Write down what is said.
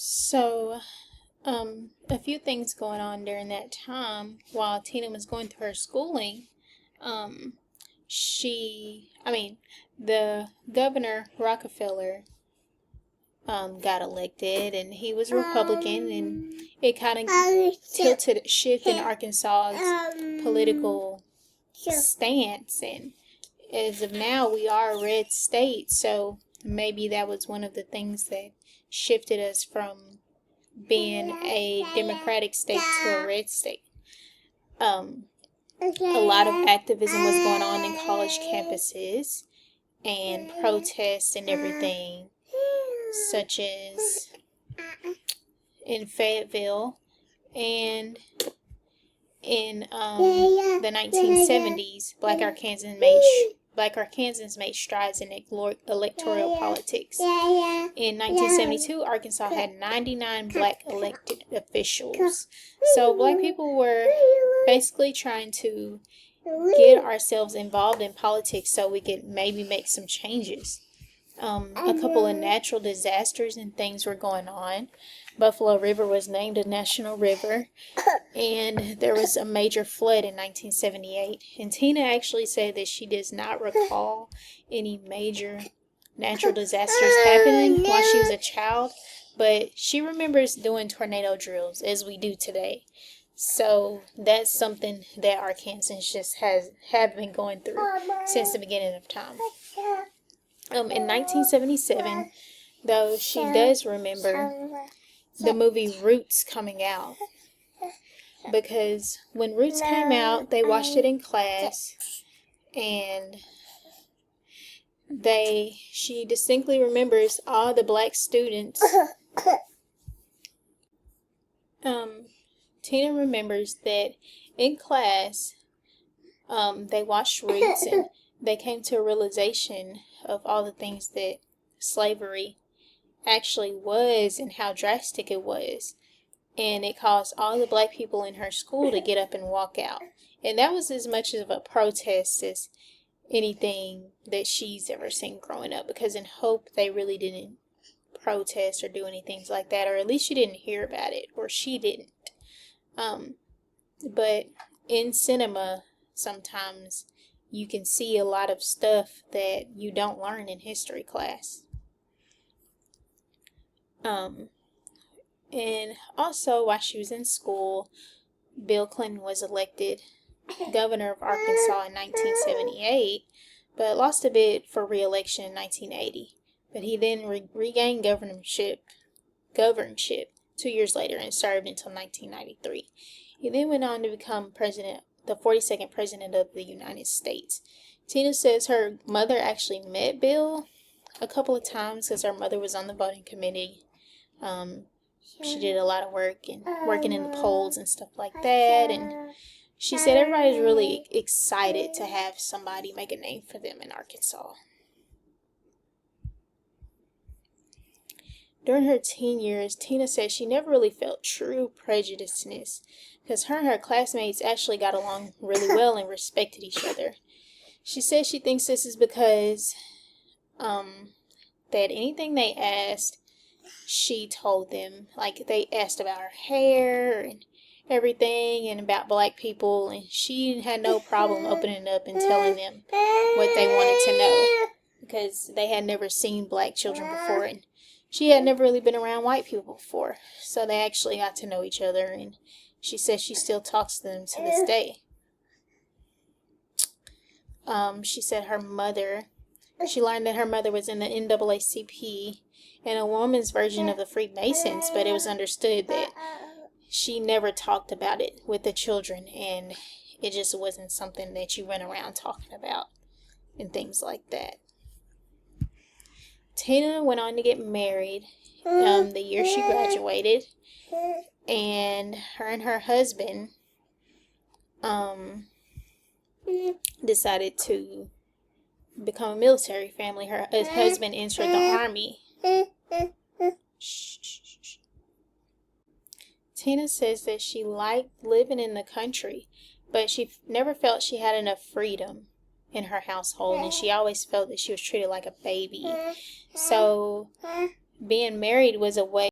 So, a few things going on during that time while Tina was going through her schooling. Um, the governor Rockefeller, got elected, and he was Republican, and it kind of tilted a shift in Arkansas's political stance. And as of now, we are a red state, so maybe that was one of the things that shifted us from being a Democratic state to a red state. A lot of activism was going on in college campuses and protests and everything, such as in Fayetteville and in the 1970s, Black Arkansans made strides in electoral politics. In 1972, Arkansas had 99 black elected officials. So black people were basically trying to get ourselves involved in politics so we could maybe make some changes. A couple of natural disasters and things were going on. Buffalo River was named a national river, and there was a major flood in 1978. And Tina actually said that she does not recall any major natural disasters happening while she was a child, but she remembers doing tornado drills as we do today. So that's something that Arkansans just have been going through since the beginning of time. In 1977, though, she does remember the movie Roots coming out, because when Roots came out, they watched it in class, and she distinctly remembers all the black students. Tina remembers that in class, they watched Roots, and they came to a realization of all the things that slavery actually was and how drastic it was. And it caused all the black people in her school to get up and walk out. And that was as much of a protest as anything that she's ever seen growing up, because in Hope, they really didn't protest or do anything like that, or at least you didn't hear about it, or she didn't. But in cinema, sometimes you can see a lot of stuff that you don't learn in history class. And also, while she was in school, Bill Clinton was elected governor of Arkansas in 1978, but lost a bid for re-election in 1980. But he then regained governorship 2 years later and served until 1993. He then went on to become the 42nd president of the United States. Tina says her mother actually met Bill a couple of times because her mother was on the voting committee. She did a lot of work and working in the polls and stuff like that. And she said everybody's really excited to have somebody make a name for them in Arkansas. During her teen years, Tina said she never really felt true prejudiceness because her and her classmates actually got along really well and respected each other. She says she thinks this is because that anything they asked, she told them. Like, they asked about her hair and everything and about black people, and she had no problem opening up and telling them what they wanted to know because they had never seen black children before, and she had never really been around white people before, so they actually got to know each other, and she says she still talks to them to this day. She said she learned that her mother was in the NAACP and a woman's version of the Freemasons, but it was understood that she never talked about it with the children, and it just wasn't something that you went around talking about and things like that. Tina went on to get married the year she graduated, and her husband decided to become a military family. Her husband entered the Army. Tina says that she liked living in the country, but she never felt she had enough freedom in her household, and she always felt that she was treated like a baby. So being married was a way